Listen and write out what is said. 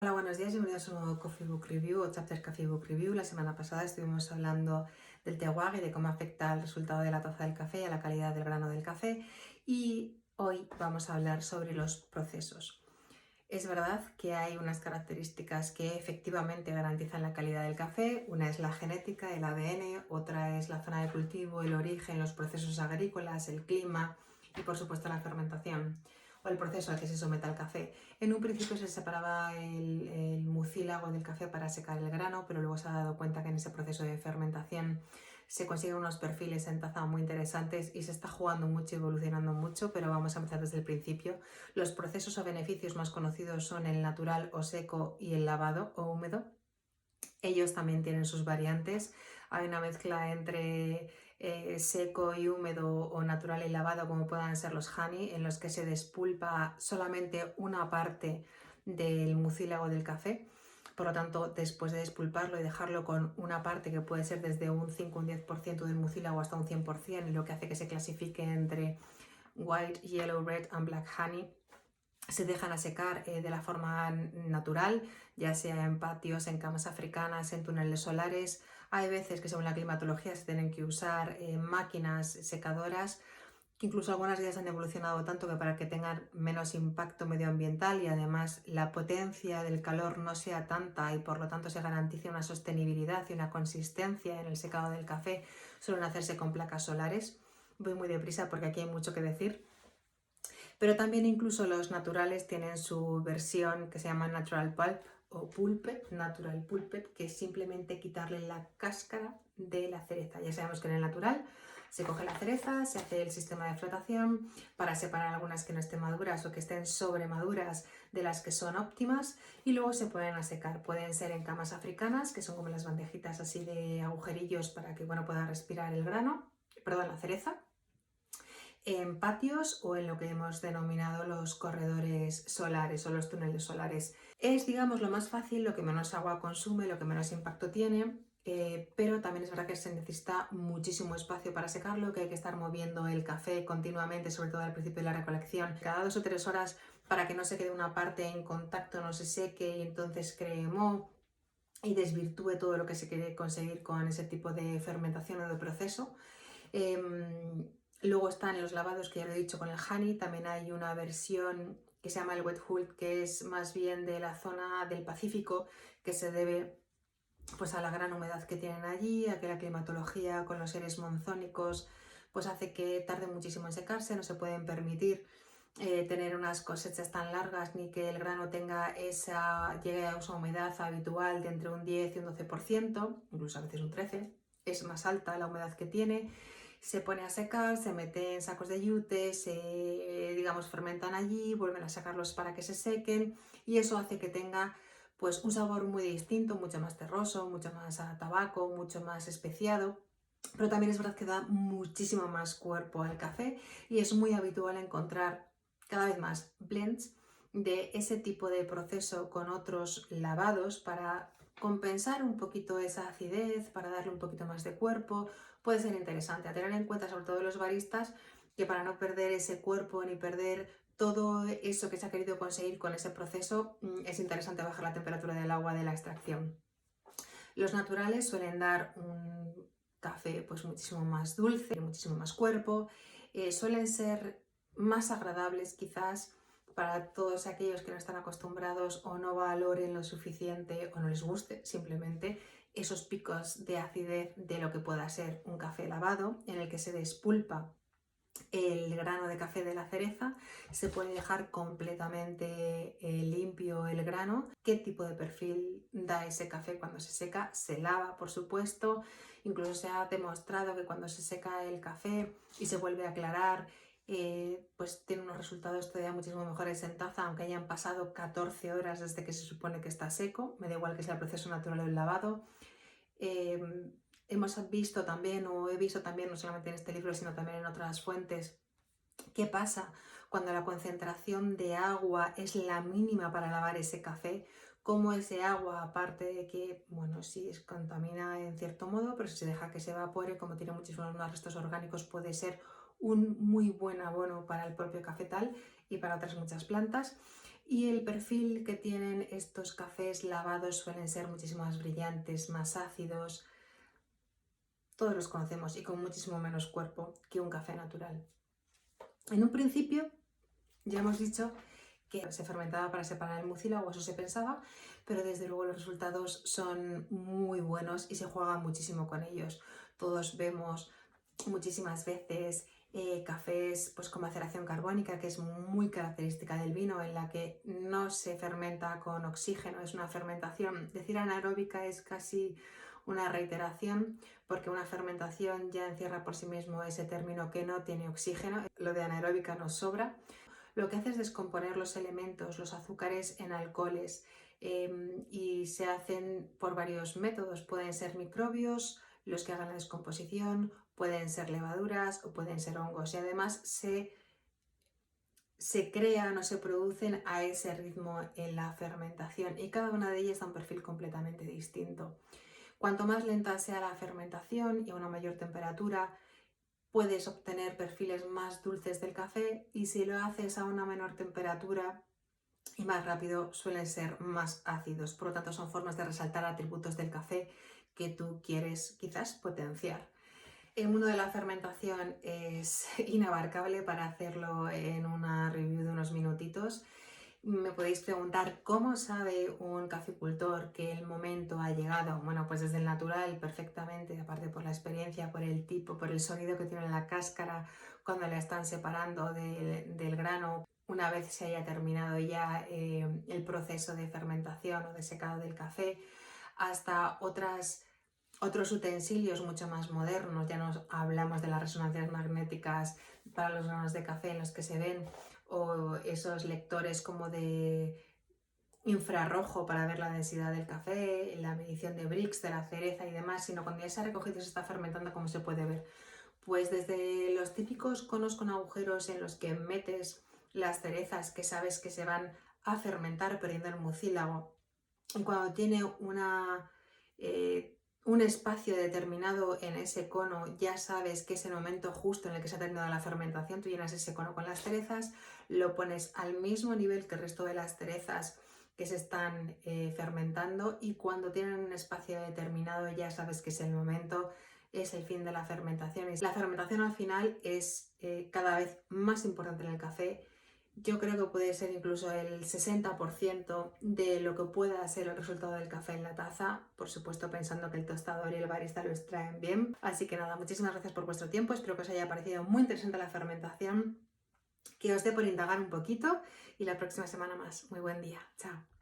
Hola, buenos días, bienvenidos a un nuevo Coffee Book Review o Chapter Coffee Book Review. La semana pasada estuvimos hablando del terroir y de cómo afecta el resultado de la taza del café y a la calidad del grano del café, y hoy vamos a hablar sobre los procesos. Es verdad que hay unas características que efectivamente garantizan la calidad del café. Una es la genética, el ADN, otra es la zona de cultivo, el origen, los procesos agrícolas, el clima y por supuesto la fermentación o el proceso al que se somete al café. En un principio se separaba el mucílago del café para secar el grano, pero luego se ha dado cuenta que en ese proceso de fermentación se consiguen unos perfiles en taza muy interesantes y se está jugando mucho y evolucionando mucho, pero vamos a empezar desde el principio. Los procesos o beneficios más conocidos son el natural o seco y el lavado o húmedo. Ellos también tienen sus variantes. Hay una mezcla entre seco y húmedo o natural y lavado, como puedan ser los honey, en los que se despulpa solamente una parte del mucílago del café. Por lo tanto, después de despulparlo y dejarlo con una parte que puede ser desde un 5 o un 10% del mucílago hasta un 100%, lo que hace que se clasifique entre white, yellow, red and black honey, se dejan a secar de la forma natural, ya sea en patios, en camas africanas, en túneles solares. Hay veces que según la climatología se tienen que usar máquinas secadoras, que incluso algunas de ellas han evolucionado tanto que para que tengan menos impacto medioambiental y además la potencia del calor no sea tanta y por lo tanto se garantice una sostenibilidad y una consistencia en el secado del café, suelen hacerse con placas solares. Voy muy deprisa porque aquí hay mucho que decir. Pero también incluso los naturales tienen su versión que se llama Natural Pulp o Pulpet, Natural Pulpet, que es simplemente quitarle la cáscara de la cereza. Ya sabemos que en el natural se coge la cereza, se hace el sistema de flotación para separar algunas que no estén maduras o que estén sobremaduras de las que son óptimas, y luego se ponen a secar. Pueden ser en camas africanas, que son como las bandejitas así de agujerillos para que pueda respirar el grano, perdón, la cereza, en patios o en lo que hemos denominado los corredores solares o los túneles solares. Es, digamos, lo más fácil, lo que menos agua consume, lo que menos impacto tiene, pero también es verdad que se necesita muchísimo espacio para secarlo, que hay que estar moviendo el café continuamente, sobre todo al principio de la recolección, cada 2 o 3 horas, para que no se quede una parte en contacto, no se seque y entonces cree moho y desvirtúe todo lo que se quiere conseguir con ese tipo de fermentación o de proceso. Luego están los lavados, que ya lo he dicho, con el honey. También hay una versión que se llama el wet hull, que es más bien de la zona del Pacífico, que se debe pues a la gran humedad que tienen allí, a que la climatología con los seres monzónicos pues hace que tarde muchísimo en secarse. No se pueden permitir tener unas cosechas tan largas ni que el grano llegue a esa humedad habitual de entre un 10 y un 12%, incluso a veces un 13%. Es más alta la humedad que tiene. Se pone a secar, se mete en sacos de yute, digamos, fermentan allí, vuelven a sacarlos para que se sequen, y eso hace que tenga pues un sabor muy distinto, mucho más terroso, mucho más a tabaco, mucho más especiado. Pero también es verdad que da muchísimo más cuerpo al café, y es muy habitual encontrar cada vez más blends de ese tipo de proceso con otros lavados para compensar un poquito esa acidez, para darle un poquito más de cuerpo. Puede ser interesante a tener en cuenta, sobre todo los baristas, que para no perder ese cuerpo ni perder todo eso que se ha querido conseguir con ese proceso, es interesante bajar la temperatura del agua de la extracción. Los naturales suelen dar un café pues muchísimo más dulce, muchísimo más cuerpo, suelen ser más agradables quizás para todos aquellos que no están acostumbrados o no valoren lo suficiente o no les guste simplemente esos picos de acidez de lo que pueda ser un café lavado, en el que se despulpa el grano de café de la cereza, se puede dejar completamente limpio el grano. ¿Qué tipo de perfil da ese café cuando se seca? Se lava, por supuesto. Incluso se ha demostrado que cuando se seca el café y se vuelve a aclarar, pues tiene unos resultados todavía muchísimo mejores en taza, aunque hayan pasado 14 horas desde que se supone que está seco. Me da igual que sea el proceso natural o el lavado. Hemos visto también, o he visto también, no solamente en este libro, sino también en otras fuentes, qué pasa cuando la concentración de agua es la mínima para lavar ese café, cómo ese agua, aparte de que, bueno, sí contamina en cierto modo, pero si se deja que se evapore, como tiene muchísimos más restos orgánicos, puede ser un muy buen abono para el propio cafetal y para otras muchas plantas. Y el perfil que tienen estos cafés lavados suelen ser muchísimo más brillantes, más ácidos. Todos los conocemos y con muchísimo menos cuerpo que un café natural. En un principio, ya hemos dicho que se fermentaba para separar el mucílago, eso se pensaba, pero desde luego los resultados son muy buenos y se juega muchísimo con ellos. Todos vemos muchísimas veces cafés pues, con maceración carbónica, que es muy característica del vino, en la que no se fermenta con oxígeno, es una fermentación. Decir anaeróbica es casi una reiteración, porque una fermentación ya encierra por sí mismo ese término que no tiene oxígeno. Lo de anaeróbica nos sobra. Lo que hace es descomponer los elementos, los azúcares en alcoholes, y se hacen por varios métodos. Pueden ser microbios los que hagan la descomposición, pueden ser levaduras o pueden ser hongos, y además se crean o se producen a ese ritmo en la fermentación, y cada una de ellas da un perfil completamente distinto. Cuanto más lenta sea la fermentación y a una mayor temperatura, puedes obtener perfiles más dulces del café, y si lo haces a una menor temperatura y más rápido, suelen ser más ácidos. Por lo tanto, son formas de resaltar atributos del café que tú quieres quizás potenciar. El mundo de la fermentación es inabarcable para hacerlo en una review de unos minutitos. Me podéis preguntar cómo sabe un caficultor que el momento ha llegado. Bueno, pues desde el natural perfectamente, aparte por la experiencia, por el tipo, por el sonido que tiene la cáscara cuando la están separando del grano, una vez se haya terminado ya el proceso de fermentación o de secado del café, hasta otros utensilios mucho más modernos. Ya nos hablamos de las resonancias magnéticas para los granos de café en los que se ven, o esos lectores como de infrarrojo para ver la densidad del café, la medición de Brix, de la cereza y demás, sino cuando ya se ha recogido y se está fermentando, como se puede ver. Pues desde los típicos conos con agujeros en los que metes las cerezas, que sabes que se van a fermentar perdiendo el mucílago, y cuando tiene un espacio determinado en ese cono, ya sabes que es el momento justo en el que se ha terminado la fermentación. Tú llenas ese cono con las cerezas, lo pones al mismo nivel que el resto de las cerezas que se están fermentando, y cuando tienen un espacio determinado ya sabes que es el momento, es el fin de la fermentación. Y la fermentación al final es cada vez más importante en el café. Yo creo que puede ser incluso el 60% de lo que pueda ser el resultado del café en la taza, por supuesto pensando que el tostador y el barista lo extraen bien. Así que nada, muchísimas gracias por vuestro tiempo, espero que os haya parecido muy interesante la fermentación, que os dé por indagar un poquito, y la próxima semana más. Muy buen día, chao.